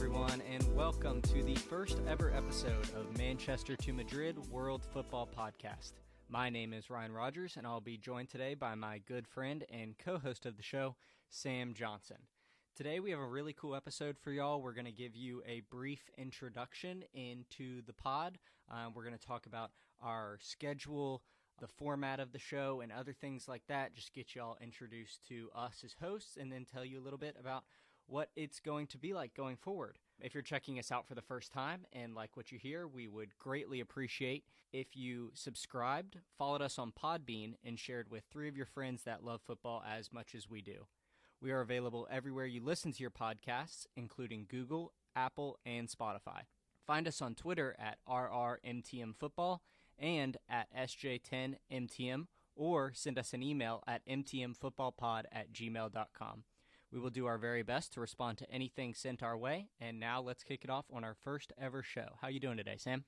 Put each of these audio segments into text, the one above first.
everyone, and welcome to the first ever episode of Manchester to Madrid World Football Podcast. My name is Ryan Rogers, and I'll be joined today by my good friend and co-host of the show, Sam Johnson. Today we have a really cool episode for y'all. We're going to give you a brief introduction into the pod. We're going to talk about our schedule, the format of the show, and other things like that. Just get y'all introduced to us as hosts, and then tell you a little bit about what it's going to be like going forward. If you're checking us out for the first time and like what you hear, we would greatly appreciate if you subscribed, followed us on Podbean, and shared with 3 of your friends that love football as much as we do. We are available everywhere you listen to your podcasts, including Google, Apple, and Spotify. Find us on Twitter at RRMTMFootball and at SJ10MTM, or send us an email at mtmfootballpod@gmail.com. We will do our very best to respond to anything sent our way, and now let's kick it off on our first ever show. How you doing today, Sam?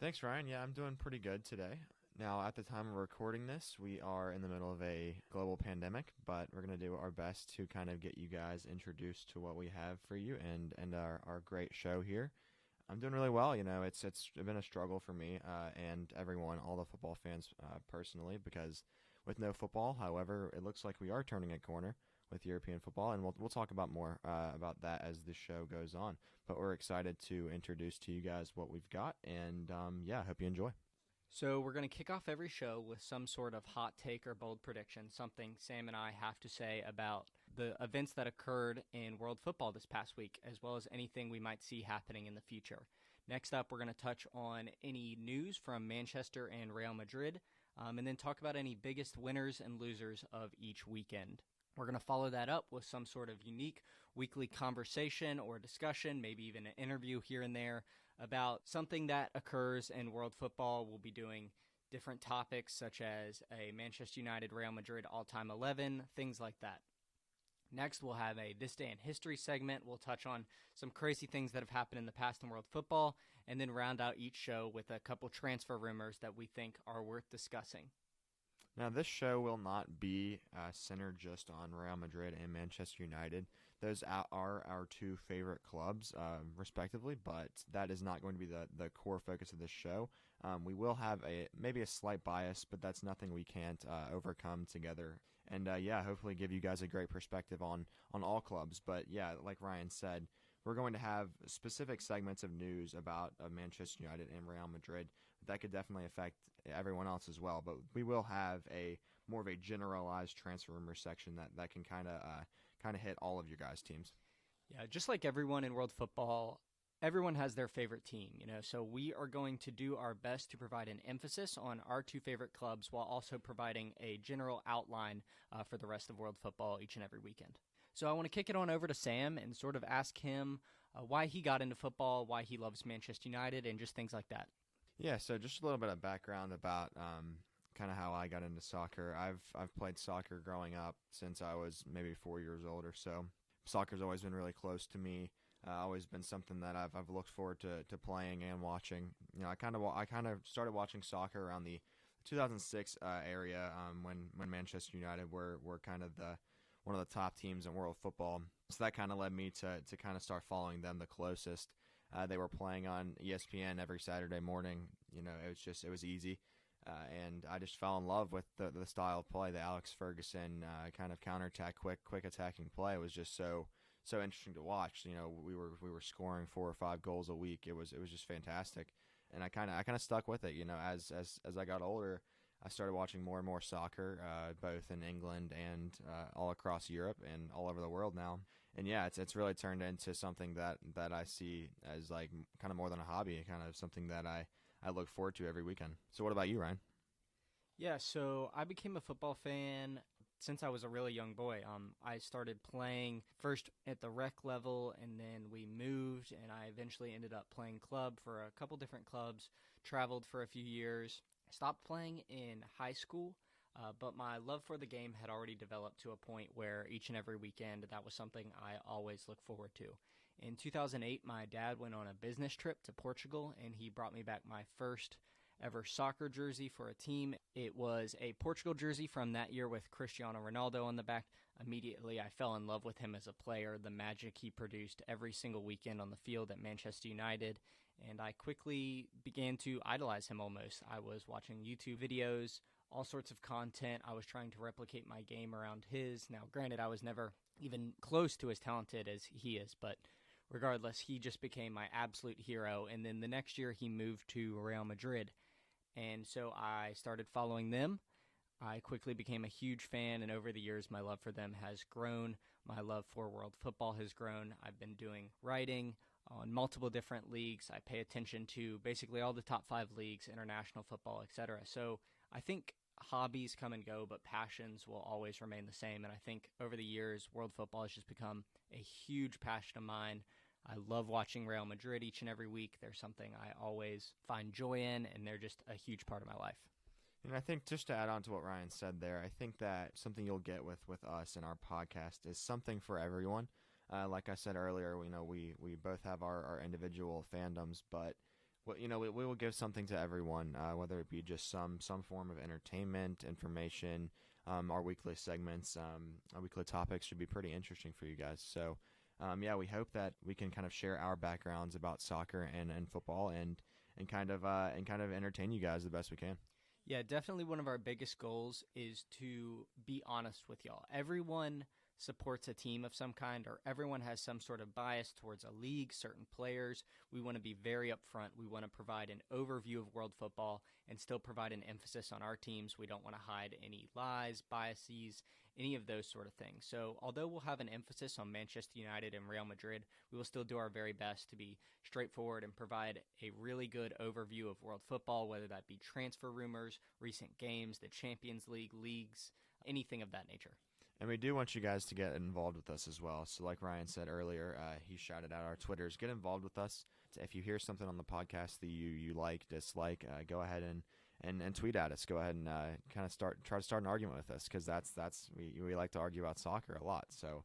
Thanks, Ryan. Yeah, I'm doing pretty good today. Now, at the time of recording this, we are in the middle of a global pandemic, but we're going to do our best to kind of get you guys introduced to what we have for you and our great show here. I'm doing really well. You know, it's been a struggle for me and everyone, all the football fans personally, because with no football, however, it looks like we are turning a corner with European football, and we'll talk about more about that as the show goes on. But we're excited to introduce to you guys what we've got, and I hope you enjoy. So we're going to kick off every show with some sort of hot take or bold prediction, something Sam and I have to say about the events that occurred in world football this past week, as well as anything we might see happening in the future. Next up, we're going to touch on any news from Manchester and Real Madrid, and then talk about any biggest winners and losers of each weekend. We're going to follow that up with some sort of unique weekly conversation or discussion, maybe even an interview here and there about something that occurs in world football. We'll be doing different topics such as a Manchester United, Real Madrid all-time 11, things like that. Next, we'll have a This Day in History segment. We'll touch on some crazy things that have happened in the past in world football, and then round out each show with a couple transfer rumors that we think are worth discussing. Now, this show will not be centered just on Real Madrid and Manchester United. Those are our 2 favorite clubs, respectively, but that is not going to be the core focus of this show. We will have maybe a slight bias, but that's nothing we can't overcome together. And, hopefully give you guys a great perspective on all clubs. But, like Ryan said, we're going to have specific segments of news about Manchester United and Real Madrid. That could definitely affect everyone else as well. But we will have more of a generalized transfer rumor section that can kind of hit all of your guys' teams. Yeah, just like everyone in world football, everyone has their favorite team, so we are going to do our best to provide an emphasis on our 2 favorite clubs while also providing a general outline for the rest of world football each and every weekend. So I want to kick it on over to Sam and sort of ask him why he got into football, why he loves Manchester United, and just things like that. Yeah, so just a little bit of background about kind of how I got into soccer. I've played soccer growing up since I was maybe 4 years old or so. Soccer's always been really close to me. Always been something that I've looked forward to playing and watching. I kind of started watching soccer around the 2006 area when Manchester United were kind of one of the top teams in world football. So that kind of led me to kind of start following them the closest. They were playing on ESPN every Saturday morning. It was easy. And I just fell in love with the style of play, the Alex Ferguson kind of counterattack, quick attacking play. It was just so interesting to watch. We were scoring 4 or 5 goals a week. It was just fantastic, and I kind of stuck with it. As I got older, I started watching more and more soccer, both in England and all across Europe and all over the world now. And it's really turned into something that I see as like kind of more than a hobby, kind of something that I look forward to every weekend. So what about you, Ryan? Yeah, so I became a football fan since I was a really young boy. I started playing first at the rec level, and then we moved, and I eventually ended up playing club for a couple different clubs, traveled for a few years. I stopped playing in high school, but my love for the game had already developed to a point where each and every weekend that was something I always look forward to. In 2008, my dad went on a business trip to Portugal, and he brought me back my first ever soccer jersey for a team. It was a Portugal jersey from that year with Cristiano Ronaldo on the back. Immediately, I fell in love with him as a player, the magic he produced every single weekend on the field at Manchester United, and I quickly began to idolize him almost. I was watching YouTube videos, all sorts of content. I was trying to replicate my game around his. Now, granted, I was never even close to as talented as he is, but regardless, he just became my absolute hero. And then the next year, he moved to Real Madrid, and so I started following them. I quickly became a huge fan, and over the years, my love for them has grown. My love for world football has grown. I've been doing writing on multiple different leagues. I pay attention to basically all the top 5 leagues, international football, etc. So I think hobbies come and go, but passions will always remain the same. And I think over the years, world football has just become a huge passion of mine. I love watching Real Madrid each and every week. They're something I always find joy in, and they're just a huge part of my life. And I think just to add on to what Ryan said there, I think that something you'll get with us in our podcast is something for everyone. Like I said earlier, we both have our individual fandoms, but we will give something to everyone, whether it be just some form of entertainment, information. Our weekly segments, our weekly topics should be pretty interesting for you guys. So, we hope that we can kind of share our backgrounds about soccer and football and kind of entertain you guys the best we can. Yeah, definitely one of our biggest goals is to be honest with y'all. Everyone supports a team of some kind, or everyone has some sort of bias towards a league, certain players. We want to be very upfront. We want to provide an overview of world football and still provide an emphasis on our teams. We don't want to hide any lies, biases, any of those sort of things. So although we'll have an emphasis on Manchester United and Real Madrid, we will still do our very best to be straightforward and provide a really good overview of world football, whether that be transfer rumors, recent games, the Champions League, leagues, anything of that nature. And we do want you guys to get involved with us as well. So like Ryan said earlier, he shouted out our Twitters. Get involved with us. If you hear something on the podcast that you like, dislike, go ahead and tweet at us. Go ahead and try to start an argument with us, because we like to argue about soccer a lot. So,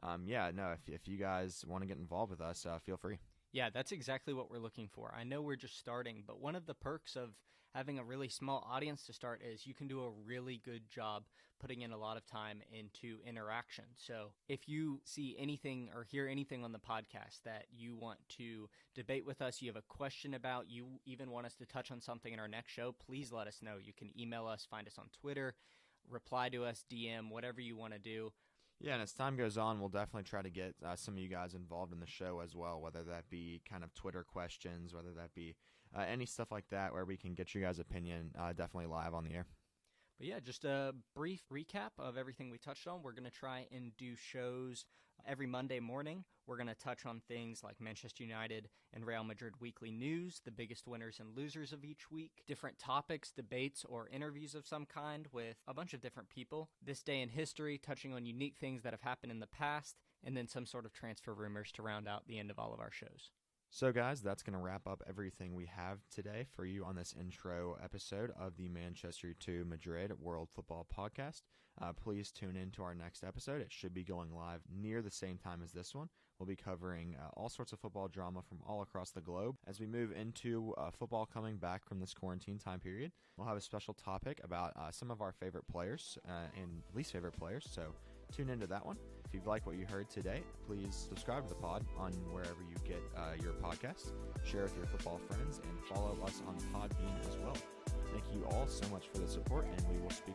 if you guys want to get involved with us, feel free. Yeah, that's exactly what we're looking for. I know we're just starting, but one of the perks of having a really small audience to start is you can do a really good job putting in a lot of time into interaction. So if you see anything or hear anything on the podcast that you want to debate with us, you have a question about, you even want us to touch on something in our next show, please let us know. You can email us, find us on Twitter, reply to us, DM, whatever you want to do. Yeah, and as time goes on, we'll definitely try to get some of you guys involved in the show as well, whether that be kind of Twitter questions, whether that be any stuff like that where we can get you guys' opinion definitely live on the air. But yeah, just a brief recap of everything we touched on. We're going to try and do shows every Monday morning. We're going to touch on things like Manchester United and Real Madrid weekly news, the biggest winners and losers of each week, different topics, debates, or interviews of some kind with a bunch of different people, this day in history, touching on unique things that have happened in the past, and then some sort of transfer rumors to round out the end of all of our shows. So guys, that's going to wrap up everything we have today for you on this intro episode of the Manchester to Madrid World Football Podcast. Please tune in to our next episode. It should be going live near the same time as this one. We'll be covering all sorts of football drama from all across the globe. As we move into football coming back from this quarantine time period, we'll have a special topic about some of our favorite players and least favorite players. So tune into that one. If you've liked what you heard today, please subscribe to the pod on wherever you get your podcast. Share with your football friends and follow us on Podbean as well. Thank you all so much for the support, and we will speak